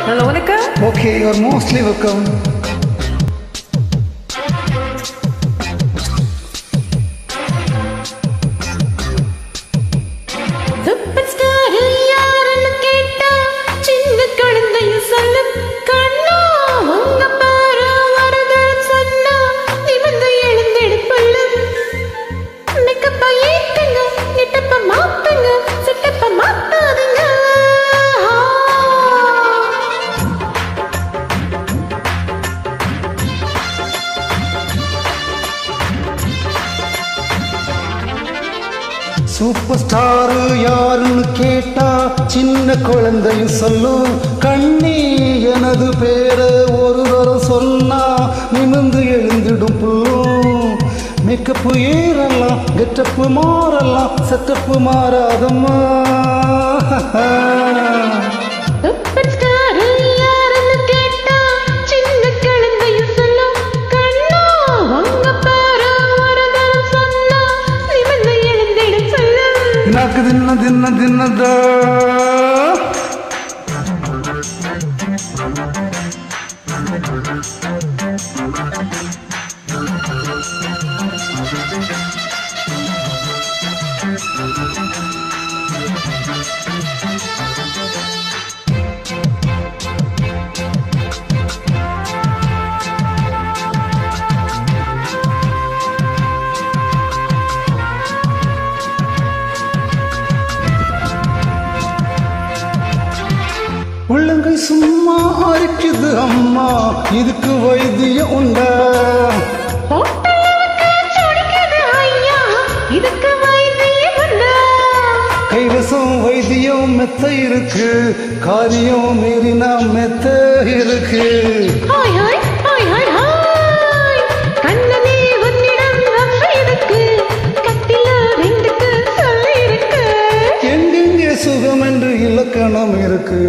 Hello, வணக்கம். Okay, you're mostly welcome. Super star யாருன்னு கேட்டா சின்ன குழந்தையும் சொல்லும். கண்ணி எனது பேர ஒரு தரம் சொன்னா நிமிந்து எழுந்திடும் புல்லும். மேக்கப்பு ஏறலாம், கெட்டப்பு மாறலாம், செட்டப்பு மாறாதம்மா. నాకు దిన్న దిన్న దిన్నదా உள்ளங்கை சும்மா அரிக்குது அம்மா, இதுக்கு வைத்தியம் உண்டா? கைவசம் வைத்தியம் மெத்த இருக்கு, காரியம் மீறினா மெத்த இருக்கு. எங்கெங்கே சுகம் என்று இலக்கணம் இருக்கு.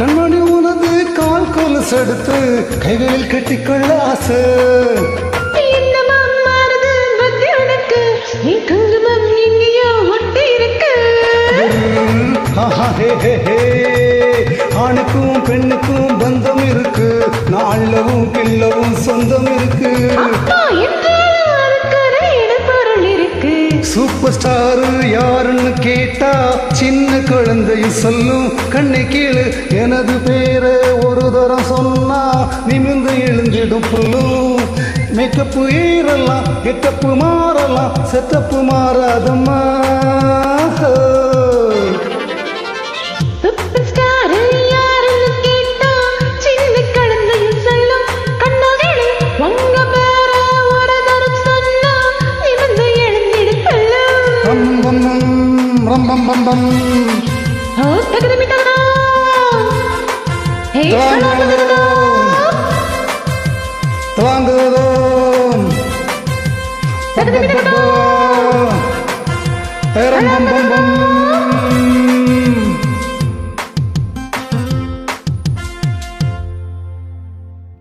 கண்மணி உனது கால் கொலுசு எடுத்து கைகளில் கட்டிக்கொள்ள ஆசை. ஆணுக்கும் பெண்ணுக்கும் பந்தம் இருக்கு, நாளவும் பிள்ளவும் சொந்தம் இருக்கு. சூப்பர் ஸ்டார் யாருன்னு கேட்டா சின்ன குழந்தையும் சொல்லும். கண்ணை கீழே எனது பேர ஒரு தரம் சொன்னா நிமிந்து எழுந்திடும் புல்லும். மேக்கப்பு ஏறலாம், கெட்டப்பு மாறலாம், setup மாறாதம்மா. Bam bam bam bam. Oh, tagad mi tagad. Hey, tagad. Tagad mi tagad. Bam bam bam bam.